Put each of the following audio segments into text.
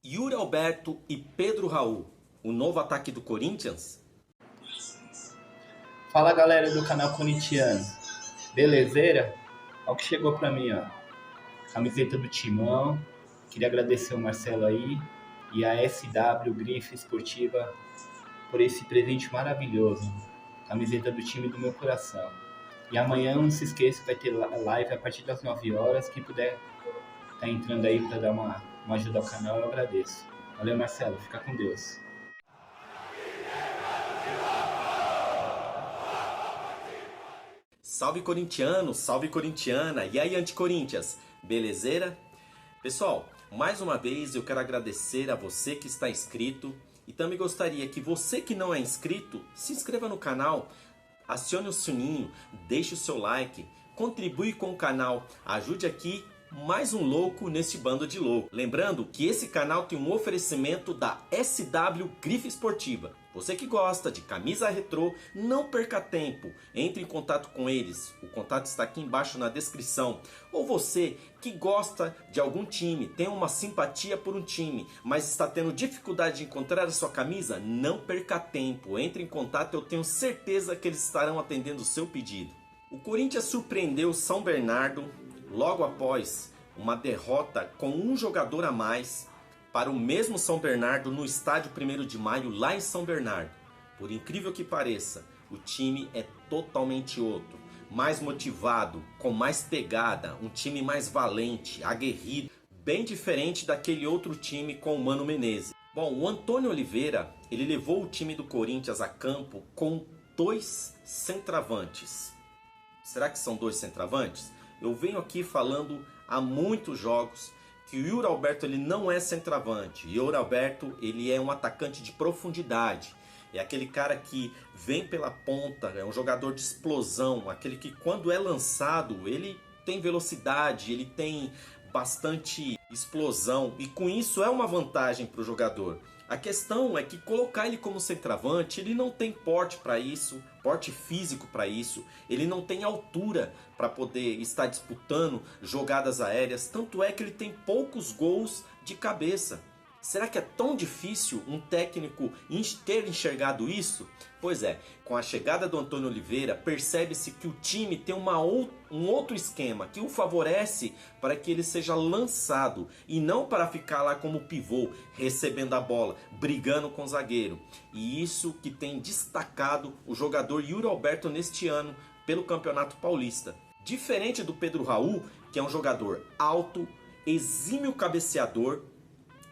Yuri Alberto e Pedro Raul, o novo ataque do Corinthians? Fala galera do canal Corintiano, belezeira? Olha o que chegou pra mim, ó. Camiseta do Timão. Queria agradecer o Marcelo aí e a SW Grife Esportiva por esse presente maravilhoso. Camiseta do time do meu coração. E amanhã não se esqueça que vai ter live a partir das 9 horas. Quem puder tá entrando aí para dar uma ajuda ao canal, eu agradeço. Valeu, Marcelo. Fica com Deus. Salve corintiano, salve corintiana, e aí anti-Corinthians, belezeira? Pessoal, mais uma vez eu quero agradecer a você que está inscrito e também gostaria que você que não é inscrito, se inscreva no canal, acione o sininho, deixe o seu like, contribui com o canal, ajude aqui mais um louco nesse bando de louco. Lembrando que esse canal tem um oferecimento da SW Grife Esportiva. Você que gosta de camisa retrô, não perca tempo. Entre em contato com eles. O contato está aqui embaixo na descrição. Ou você que gosta de algum time, tem uma simpatia por um time, mas está tendo dificuldade de encontrar a sua camisa, não perca tempo. Entre em contato, eu tenho certeza que eles estarão atendendo o seu pedido. O Corinthians surpreendeu São Bernardo logo após uma derrota com um jogador a mais para o mesmo São Bernardo no estádio 1º de Maio lá em São Bernardo. Por incrível que pareça, o time é totalmente outro, mais motivado, com mais pegada, um time mais valente, aguerrido, bem diferente daquele outro time com o Mano Menezes. Bom, o Antônio Oliveira, ele levou o time do Corinthians a campo com 2 centravantes. Será que são 2 centravantes? Eu venho aqui falando há muitos jogos que o Yuri Alberto ele não é centroavante. O Yuri Alberto ele é um atacante de profundidade. É aquele cara que vem pela ponta, é um jogador de explosão, aquele que quando é lançado ele tem velocidade, ele tem bastante explosão e com isso é uma vantagem para o jogador. A questão é que colocar ele como centroavante, ele não tem porte para isso, porte físico para isso, ele não tem altura para poder estar disputando jogadas aéreas, tanto é que ele tem poucos gols de cabeça. Será que é tão difícil um técnico ter enxergado isso? Pois é, com a chegada do Antônio Oliveira, percebe-se que o time tem um outro esquema que o favorece para que ele seja lançado e não para ficar lá como pivô, recebendo a bola, brigando com o zagueiro. E isso que tem destacado o jogador Yuri Alberto neste ano pelo Campeonato Paulista. Diferente do Pedro Raul, que é um jogador alto, exímio cabeceador.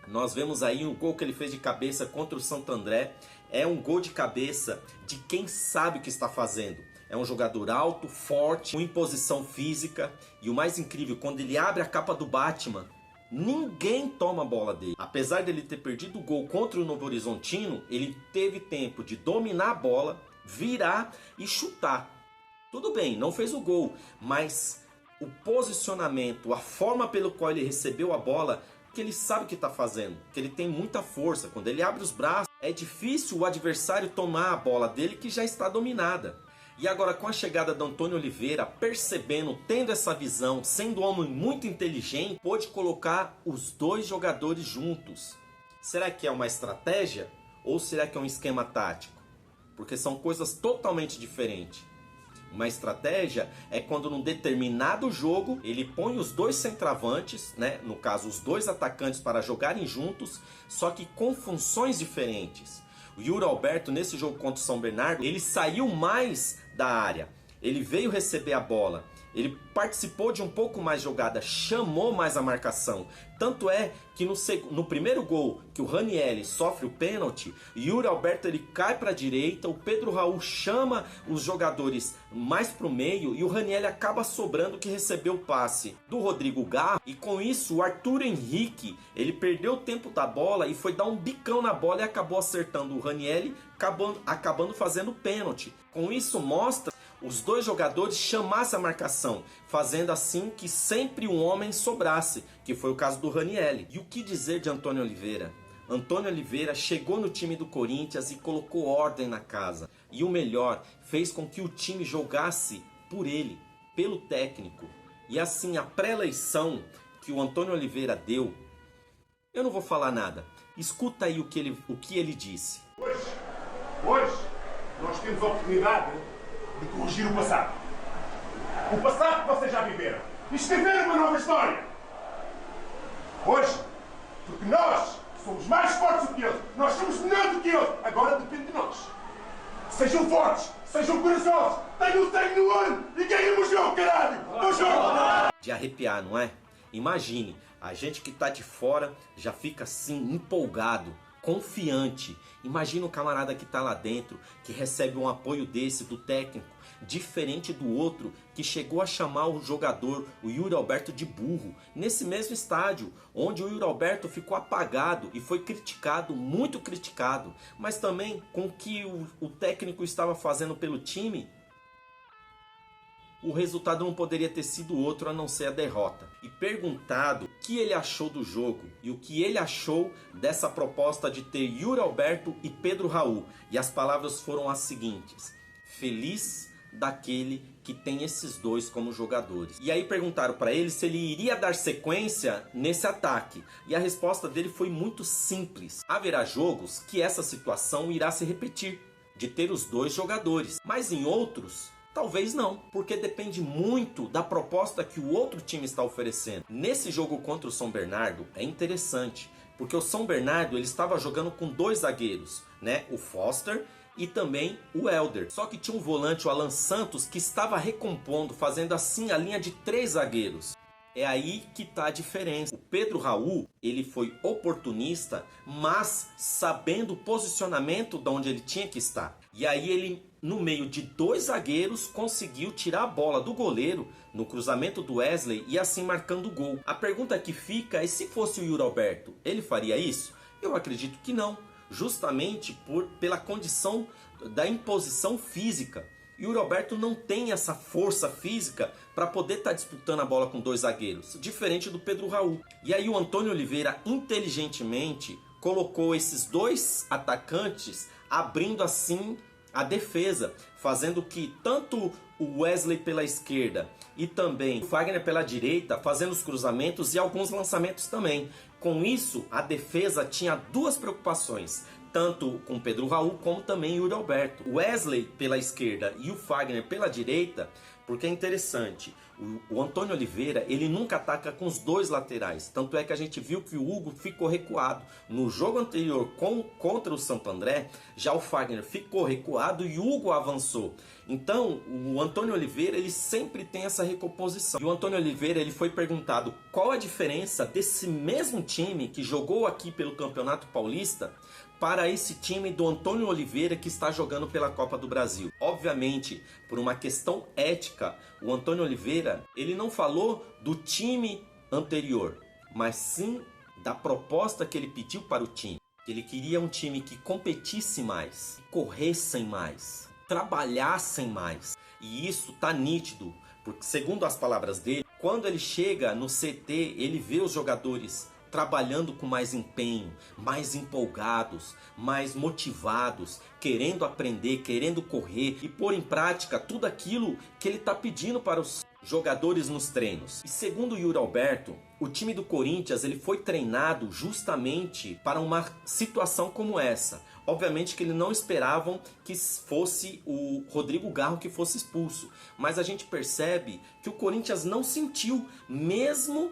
Nós vemos aí o gol que ele fez de cabeça contra o Santo André. É um gol de cabeça de quem sabe o que está fazendo. É um jogador alto, forte, com imposição física. E o mais incrível, quando ele abre a capa do Batman, ninguém toma a bola dele. Apesar dele ter perdido o gol contra o Novo Horizontino, ele teve tempo de dominar a bola, virar e chutar. Tudo bem, não fez o gol, mas o posicionamento, a forma pelo qual ele recebeu a bola, que ele sabe o que está fazendo, que ele tem muita força. Quando ele abre os braços, é difícil o adversário tomar a bola dele que já está dominada. E agora com a chegada do Antônio Oliveira, percebendo, tendo essa visão, sendo um homem muito inteligente, pôde colocar os 2 jogadores juntos. Será que é uma estratégia ou será que é um esquema tático? Porque são coisas totalmente diferentes. Uma estratégia é quando num determinado jogo ele põe os 2 centravantes, né? No caso os 2 atacantes para jogarem juntos, só que com funções diferentes. O Yuri Alberto nesse jogo contra o São Bernardo, ele saiu mais da área, ele veio receber a bola, ele participou de um pouco mais jogada, chamou mais a marcação. Tanto é que no primeiro gol que o Ranieri sofre o pênalti, Yuri Alberto ele cai para a direita, o Pedro Raul chama os jogadores mais para o meio e o Ranieri acaba sobrando que recebeu o passe do Rodrigo Garro. E com isso o Arthur Henrique ele perdeu o tempo da bola e foi dar um bicão na bola e acabou acertando o Ranieri, acabando fazendo o pênalti. Com isso mostra os 2 jogadores chamassem a marcação, fazendo assim que sempre um homem sobrasse, que foi o caso do Ranieri. E o que dizer de Antônio Oliveira? Antônio Oliveira chegou no time do Corinthians e colocou ordem na casa. E o melhor, fez com que o time jogasse por ele, pelo técnico. E assim, a pré-eleição que o Antônio Oliveira deu Eu não vou falar nada. Escuta aí o que ele disse. Hoje, nós temos a oportunidade de corrigir o passado. O passado que vocês já viveram. E escrever uma nova história. Hoje, porque nós somos mais fortes do que eles, nós somos melhores do que eles, agora depende de nós. Sejam fortes, sejam corajosos, tenham sangue no olho e ganhem o jogo, caralho! O jogo! De arrepiar, não é? Imagine, a gente que tá de fora já fica assim empolgado, confiante. Imagina o camarada que tá lá dentro, que recebe um apoio desse do técnico, diferente do outro que chegou a chamar o jogador, o Yuri Alberto, de burro, nesse mesmo estádio, onde o Yuri Alberto ficou apagado e foi criticado, muito criticado, mas também com o que o técnico estava fazendo pelo time. O resultado não poderia ter sido outro a não ser a derrota. E perguntado o que ele achou do jogo e o que ele achou dessa proposta de ter Yuri Alberto e Pedro Raul. E as palavras foram as seguintes: feliz daquele que tem esses dois como jogadores. E aí perguntaram para ele se ele iria dar sequência nesse ataque. E a resposta dele foi muito simples. Haverá jogos que essa situação irá se repetir, de ter os dois jogadores. Mas em outros, talvez não, porque depende muito da proposta que o outro time está oferecendo. Nesse jogo contra o São Bernardo é interessante, porque o São Bernardo ele estava jogando com dois zagueiros, né? O Foster e também o Helder. Só que tinha um volante, o Alan Santos, que estava recompondo, fazendo assim a linha de 3 zagueiros. É aí que está a diferença. O Pedro Raul, ele foi oportunista, mas sabendo o posicionamento de onde ele tinha que estar. E aí ele, no meio de 2 zagueiros, conseguiu tirar a bola do goleiro no cruzamento do Wesley e assim marcando o gol. A pergunta que fica é se fosse o Yuri Alberto, ele faria isso? Eu acredito que não. Justamente pela condição da imposição física. E o Roberto não tem essa força física para poder estar disputando a bola com 2 zagueiros, diferente do Pedro Raul. E aí o Antônio Oliveira inteligentemente colocou esses 2 atacantes abrindo assim a defesa, fazendo que tanto o Wesley pela esquerda e também o Fagner pela direita, fazendo os cruzamentos e alguns lançamentos também. Com isso, a defesa tinha 2 preocupações, tanto com Pedro Raul como também Yuri Alberto. O Wesley pela esquerda e o Fagner pela direita, porque é interessante, o Antônio Oliveira ele nunca ataca com os 2 laterais, tanto é que a gente viu que o Hugo ficou recuado. No jogo anterior contra o Santo André, já o Fagner ficou recuado e o Hugo avançou. Então o Antônio Oliveira ele sempre tem essa recomposição. E o Antônio Oliveira ele foi perguntado qual a diferença desse mesmo time que jogou aqui pelo Campeonato Paulista para esse time do Antônio Oliveira que está jogando pela Copa do Brasil. Obviamente, por uma questão ética, o Antônio Oliveira ele não falou do time anterior, mas sim da proposta que ele pediu para o time. Ele queria um time que competisse mais, corressem mais, trabalhassem mais. E isso tá nítido, porque segundo as palavras dele, quando ele chega no CT, ele vê os jogadores trabalhando com mais empenho, mais empolgados, mais motivados, querendo aprender, querendo correr e pôr em prática tudo aquilo que ele está pedindo para os jogadores nos treinos. E segundo o Yuri Alberto, o time do Corinthians ele foi treinado justamente para uma situação como essa. Obviamente que eles não esperavam que fosse o Rodrigo Garro que fosse expulso, mas a gente percebe que o Corinthians não sentiu, mesmo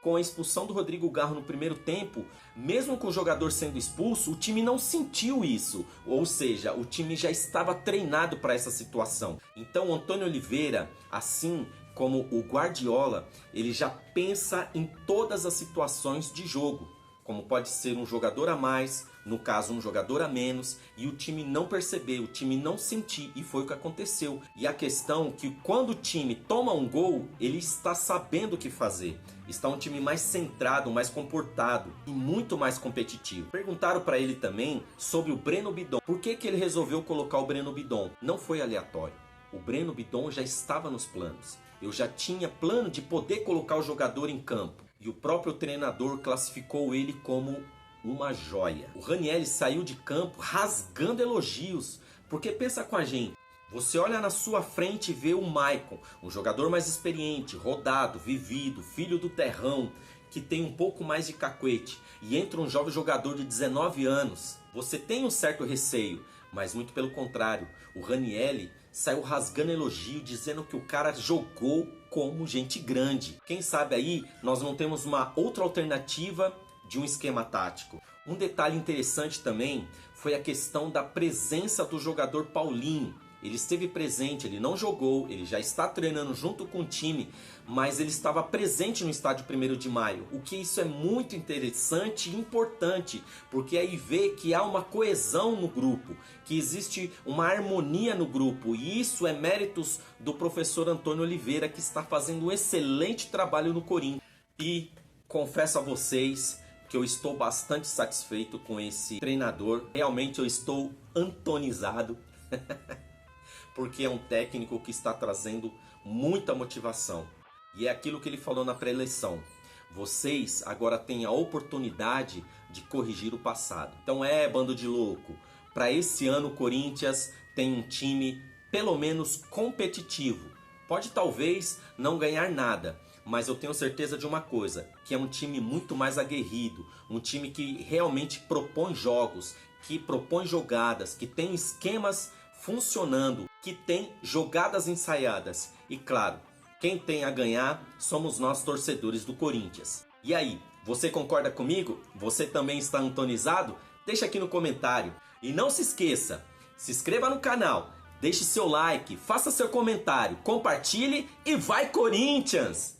com a expulsão do Rodrigo Garro no primeiro tempo, mesmo com o jogador sendo expulso, o time não sentiu isso. Ou seja, o time já estava treinado para essa situação. Então o Antônio Oliveira, assim como o Guardiola, ele já pensa em todas as situações de jogo. Como pode ser um jogador a mais, no caso um jogador a menos, e o time não perceber, o time não sentir, e foi o que aconteceu. E a questão é que quando o time toma um gol, ele está sabendo o que fazer. Está um time mais centrado, mais comportado e muito mais competitivo. Perguntaram para ele também sobre o Breno Bidon. Por que ele resolveu colocar o Breno Bidon? Não foi aleatório. O Breno Bidon já estava nos planos. Eu já tinha plano de poder colocar o jogador em campo. E o próprio treinador classificou ele como uma joia. O Ranieri saiu de campo rasgando elogios, porque pensa com a gente, você olha na sua frente e vê o Maicon, um jogador mais experiente, rodado, vivido, filho do terrão, que tem um pouco mais de cacuete e entra um jovem jogador de 19 anos, você tem um certo receio, mas muito pelo contrário, o Ranieri saiu rasgando elogio, dizendo que o cara jogou como gente grande. Quem sabe aí nós não temos uma outra alternativa de um esquema tático. Um detalhe interessante também foi a questão da presença do jogador Paulinho. Ele esteve presente, ele não jogou, ele já está treinando junto com o time, mas ele estava presente no estádio 1º de maio. O que isso é muito interessante e importante, porque aí vê que há uma coesão no grupo, que existe uma harmonia no grupo, e isso é méritos do professor Antônio Oliveira, que está fazendo um excelente trabalho no Corinthians. E confesso a vocês que eu estou bastante satisfeito com esse treinador. Realmente eu estou antonizado. Porque é um técnico que está trazendo muita motivação. E é aquilo que ele falou na pré-eleição. Vocês agora têm a oportunidade de corrigir o passado. Então bando de louco. Para esse ano o Corinthians tem um time pelo menos competitivo. Pode talvez não ganhar nada, mas eu tenho certeza de uma coisa, que é um time muito mais aguerrido, um time que realmente propõe jogos, que propõe jogadas, que tem esquemas funcionando, que tem jogadas ensaiadas. E claro, quem tem a ganhar somos nós, torcedores do Corinthians. E aí, você concorda comigo? Você também está antonizado? Deixa aqui no comentário. E não se esqueça, se inscreva no canal, deixe seu like, faça seu comentário, compartilhe e vai Corinthians!